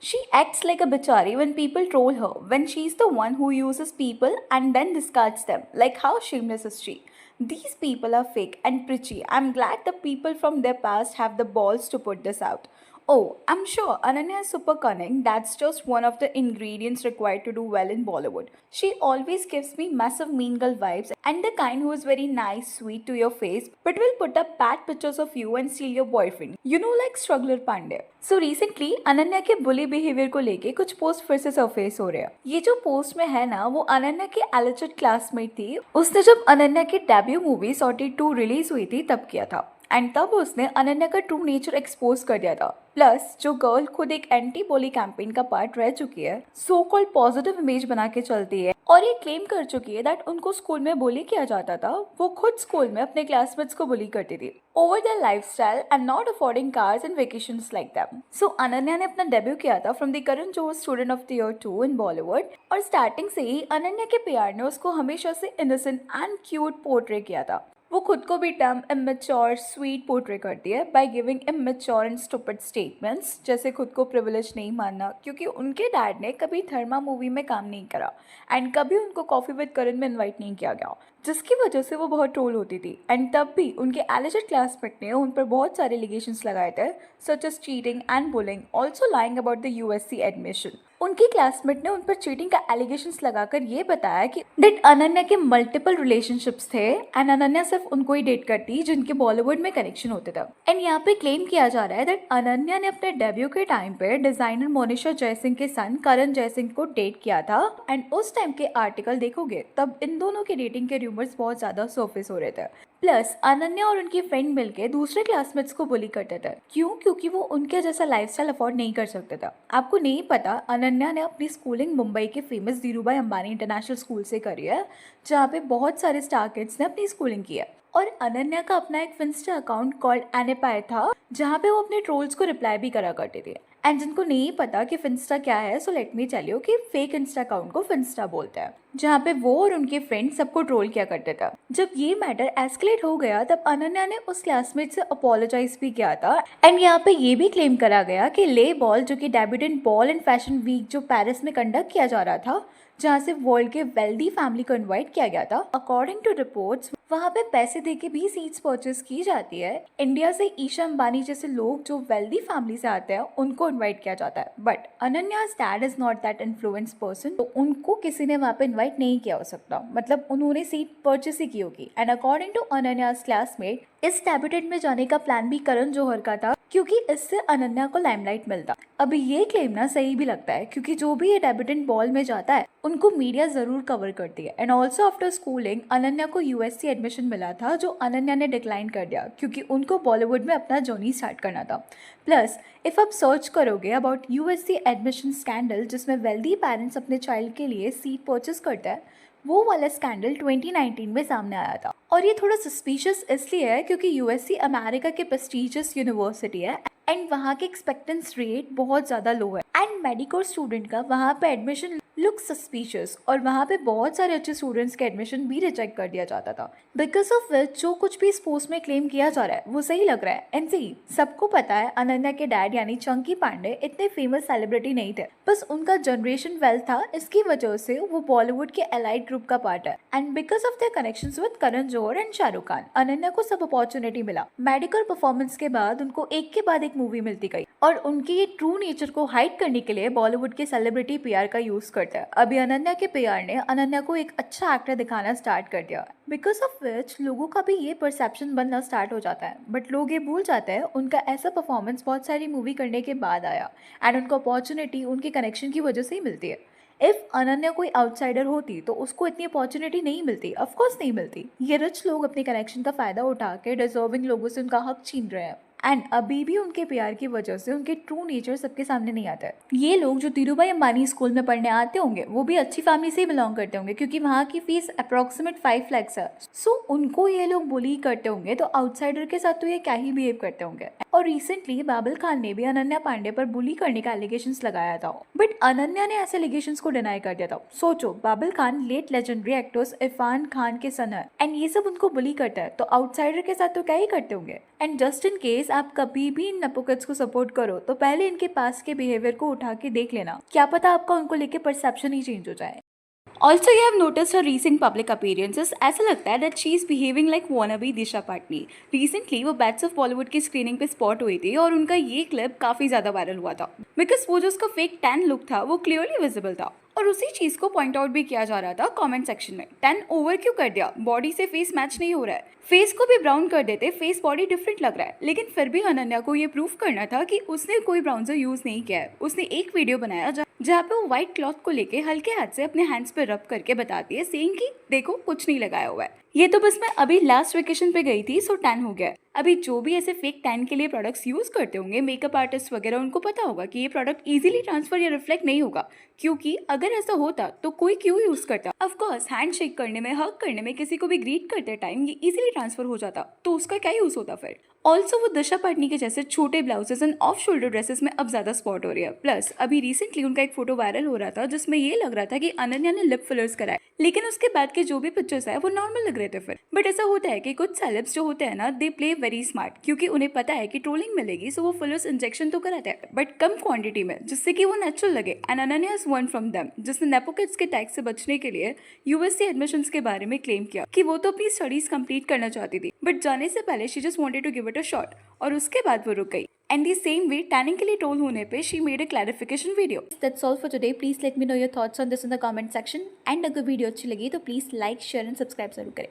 She acts like a bichari when people troll her, when she's the one who uses people and then discards them. Like, how shameless is she? These people are fake and preachy. I'm glad the people from their past have the balls to put this out. Oh, I'm sure Ananya is super cunning. That's just one of the ingredients required to do well in Bollywood. She always gives me massive mean girl vibes and the kind who is very nice, sweet to your face, but will put up bad pictures of you and steal your boyfriend. You know, like Struggler Pandey. So recently Ananya के बुली behaviour को लेके कुछ post फिर से surface हो रहे हैं। ये जो पोस्ट में है ना, वो अनन्या की एलिजेड क्लासमेट थी। उसने जब अनन्या की डेब्यू मूवी सॉर्टेड 2 रिलीज हुई थी तब किया था एंड तब उसने अनन्या का ट्रू नेचर एक्सपोज कर दिया था। प्लस जो गर्ल खुद एक एंटी बोली कैंपेन का पार्ट रह चुकी है, सो कॉल्ड पॉजिटिव इमेज बना के चलती है और ये क्लेम कर चुकी है दैट उनको स्कूल में बुली किया जाता था। वो खुद स्कूल में अपने क्लासमेट्स को बुली करती थी over their lifestyle and not affording cars and vacations like them. So Ananya ने अपना डेब्यू किया था from the Karan Johar student of the year 2 in Bollywood और स्टार्टिंग से ही अनन्या के पीआर ने उसको हमेशा से इनोसेंट एंड क्यूट पोर्ट्रे किया था। वो खुद को भी टर्म इमेच्योर स्वीट पोर्ट्रे करती है by giving immature and stupid statements, जैसे खुद को प्रिविलेज नहीं मानना क्योंकि उनके डैड ने कभी धर्मा मूवी में काम नहीं करा एंड कभी उनको कॉफी विद करण में इनवाइट नहीं किया गया, जिसकी वजह से वो बहुत ट्रोल होती थी। एंड तब भी उनके एलिजेड क्लासमेट ने उन पर बहुत सारे एलिगेशंस लगाए थे such as cheating and bullying, also lying about the USC admission. उनकी क्लासमेट ने उन पर चीटिंग का एलिगेशंस लगाकर ये बताया कि दैट अनन्या के मल्टीपल रिलेशनशिप्स थे एंड अनन्या सिर्फ उनको ही डेट करती जिनके बॉलीवुड में कनेक्शन होते थे। एंड यहाँ पे क्लेम किया जा रहा है दैट अनन्या ने अपने डेब्यू के टाइम पे डिजाइनर मोनिशा जयसिंह के सन करण जयसिंह को डेट किया था एंड उस टाइम के आर्टिकल देखोगे तब इन दोनों के डेटिंग के रूमर्स बहुत ज्यादा सरफेस हो रहे थे। प्लस अनन्या और उनकी फ्रेंड मिलके दूसरे क्लासमेट्स को बुली करते थे। क्यों? क्योंकि वो उनके जैसा लाइफस्टाइल अफोर्ड नहीं कर सकते थे। आपको नहीं पता, अनन्या ने अपनी स्कूलिंग मुंबई के famous Dhirubhai Ambani international school से करी है, जहाँ पे बहुत सारे स्टार किड्स ने अपनी स्कूलिंग की है। और अनन्या का अपना एक फिंस्टा अकाउंट कॉल्ड एनेपायर था, जहाँ पे वो अपने ट्रोल्स को रिप्लाई भी करा करती थी। एंड जिनको नहीं पता कि फिंस्टा क्या है, so let me tell you कि फेक इंस्टा अकाउंट को फिंस्टा बोलते हैं, जहाँ पे वो और उनके फ्रेंड सबको ट्रोल किया करते थे। जब ये मैटर एस्केलेट हो गया तब अनन्या ने उस क्लासमेट से अपोलोजाइज भी किया था एंड यहाँ पे ये भी क्लेम करा गया कि ले बॉल, जो कि debutante ball and fashion week जो पेरिस में कंडक्ट किया जा रहा था, जहाँ से वर्ल्ड के वेल्दी फैमिली को इनवाइट किया गया था, अकॉर्डिंग टू रिपोर्ट्स वहाँ पे पैसे देके भी सीट्स परचेज की जाती है। इंडिया से ईशा अंबानी जैसे लोग जो वेल्दी फैमिली से आते हैं उनको इनवाइट किया जाता है, but Ananya's dad is not that influence person, तो उनको किसी ने वहाँ पे इनवाइट नहीं किया हो सकता, मतलब उन्होंने सीट परचेज ही की होगी। एंड अकॉर्डिंग टू अनन्या's क्लासमेट इस डेब्यूटेंट में जाने का प्लान भी करण जौहर का था क्योंकि इससे अनन्या को लाइमलाइट मिलता। अभी ये क्लेम ना सही भी लगता है क्योंकि जो भी ये डेब्यूटेंट बॉल में जाता है उनको मीडिया जरूर कवर करती है। And also after schooling Ananya को यूएससी एडमिशन मिला था, जो अनन्या ने डिक्लाइन कर दिया क्योंकि उनको बॉलीवुड में अपना जर्नी स्टार्ट करना था। प्लस इफ आप सर्च करोगे अबाउट यूएससी एडमिशन स्कैंडल जिसमें वेल्दी पेरेंट्स अपने चाइल्ड के लिए सीट परचेस करते हैं, वो वाला स्कैंडल 2019 में सामने आया था। और ये थोड़ा सस्पिशियस इसलिए है क्योंकि यूएससी अमेरिका के प्रेस्टिजियस यूनिवर्सिटी है एंड वहाँ के एक्सपेक्टेंस रेट बहुत ज़्यादा लो है एंड मेडिकल स्टूडेंट का वहाँ पे एडमिशन लुक सस्पिशियस और वहाँ पे बहुत सारे अच्छे स्टूडेंट्स के एडमिशन भी रिजेक्ट कर दिया जाता था। बिकॉज ऑफ विच जो कुछ भी इस पोस्ट में क्लेम किया जा रहा है वो सही लग रहा है। एंड सही सबको पता है अनन्या के डैड यानी चंकी पांडे इतने फेमस सेलिब्रिटी नहीं थे, बस उनका जनरेशन वेल्थ था, इसकी वजह से वो बॉलीवुड के एलाइट ग्रुप का पार्ट है। And because of their connections with Karan Johar and Shahrukh Khan, Ananya को सब अपॉर्चुनिटी मिला। मेडिकल परफॉर्मेंस के बाद उनको एक के बाद एक मूवी मिलती गई और उनके ये ट्रू नेचर को हाइड करने के लिए बॉलीवुड के सेलिब्रिटी पीआर का यूज करता है। अभी अनन्या के पीआर ने अनन्या को एक अच्छा एक्टर दिखाना स्टार्ट कर दिया, बिकॉज ऑफ विच लोगों का भी ये परसेप्शन बनना स्टार्ट हो जाता है। बट लोग ये भूल जाते हैं उनका ऐसा परफॉर्मेंस बहुत सारी मूवी करने के बाद आया एंड उनको अपॉर्चुनिटी उनके कनेक्शन की वजह से ही मिलती है। इफ अनन्या कोई आउटसाइडर होती तो उसको इतनी अपॉर्चुनिटी नहीं मिलती, ऑफकोर्स नहीं मिलती। ये रिच लोग अपने कनेक्शन का फायदा उठा के डिजर्विंग लोगों से उनका हक छीन रहे हैं एंड अभी भी उनके प्यार की वजह से उनके ट्रू नेचर सबके सामने नहीं आता है। ये लोग जो धीरूभाई अंबानी स्कूल में पढ़ने आते होंगे वो भी अच्छी फैमिली से ही बिलोंग करते होंगे क्योंकि वहाँ की फीस अप्रोक्सीमेट 5 लाख है। सो उनको ये लोग बुली करते होंगे तो आउटसाइडर के साथ तो ये क्या ही बिहेव करते होंगे। और रिसेंटली बाबुल खान ने भी अनन्या पांडे पर बुली करने का एलिगेशंस लगाया था, बट अनन्या ने ऐसे एलिगेशंस को डिनाई कर दिया था। सोचो, Babil Khan late legendary actors Irrfan Khan के सन है एंड ये सब उनको बुली करता है, तो आउटसाइडर के साथ तो क्या ही करते होंगे। एंड जस्ट इन केस आप कभी भी इन नपुकिड्स को सपोर्ट करो तो पहले इनके पास के बिहेवियर को उठा के देख लेना, क्या पता आपका उनको लेके परसेप्शन ही चेंज हो जाए। Also, you have noticed her recent public appearances. ऐसा लगता है that she is behaving like wannabe Disha Patani. Recently वो बैट्स ऑफ बॉलीवुड की स्क्रीनिंग पे स्पॉट हुई थी और उनका ये क्लिप काफी ज्यादा वायरल हुआ था बिकॉज वो जो उसका फेक टैन लुक था वो क्लियरली विजिबल था और उसी चीज को पॉइंट आउट भी किया जा रहा था कमेंट सेक्शन में। टैन ओवर क्यों कर दिया, बॉडी से फेस मैच नहीं हो रहा है, फेस को भी ब्राउन कर देते, फेस बॉडी डिफरेंट लग रहा है। लेकिन फिर भी अनन्या को ये प्रूफ करना था कि उसने कोई ब्राउन्जर यूज नहीं किया है। उसने एक वीडियो बनाया जहाँ पे वो व्हाइट क्लॉथ को लेके हल्के हाथ से अपने हैंड्स पे रब करके बताती है, सेइंग कि देखो कुछ नहीं लगाया हुआ है, ये तो बस मैं अभी लास्ट वेकेशन पे गई थी सो टैन हो गया। अभी जो भी ऐसे फेक टैन के लिए प्रोडक्ट्स यूज करते होंगे मेकअप आर्टिस्ट वगैरह, उनको पता होगा कि ये प्रोडक्ट इजीली ट्रांसफर या रिफ्लेक्ट नहीं होगा, क्योंकि अगर ऐसा होता तो कोई क्यों यूज करता। ऑफ कोर्स हैंड शेक करने में, हग करने में, किसी को भी ग्रीट करते टाइम ये इजीली ट्रांसफर हो जाता, तो उसका क्या यूज होता फिर। ऑल्सो वो दिशा पाटनी के जैसे छोटे blouses end off shoulder dresses में अब ज्यादा स्पॉट हो रही है। प्लस अभी रिसेंटली उनका एक फोटो वायरल हो रहा था जिसमें ये लग रहा था कि अनन्या ने लिप फिलर्स कराए, लेकिन उसके बाद के जो भी पिक्चर्स आए वो नॉर्मल लग रहे थे फिर। बट ऐसा होता है कि कुछ सेलेब्स जो होते हैं ना, दे प्ले वेरी स्मार्ट, क्योंकि उन्हें पता है कि ट्रोलिंग मिलेगी सो वो फिलर्स इंजेक्शन तो कराते हैं बट कम क्वांटिटी में, जिससे कि वो नेचुरल लगे। And Ananya is one from them जिसने नेपोकिड्स के टैक्स से बचने के लिए यूएससी एडमिशंस के बारे में क्लेम किया कि वो तो अपनी स्टडीज कंप्लीट करना चाहती थी बट जाने से पहले she just wanted to give it a shot, और उसके बाद वो रुक गई। And the same way, tanning के लिए ट्रोल होने पे she made a clarification video. That's all for today. Please let me know your thoughts on this in the comment section. And अगर वीडियो अच्छी लगी तो please like, share and subscribe जरूर करें।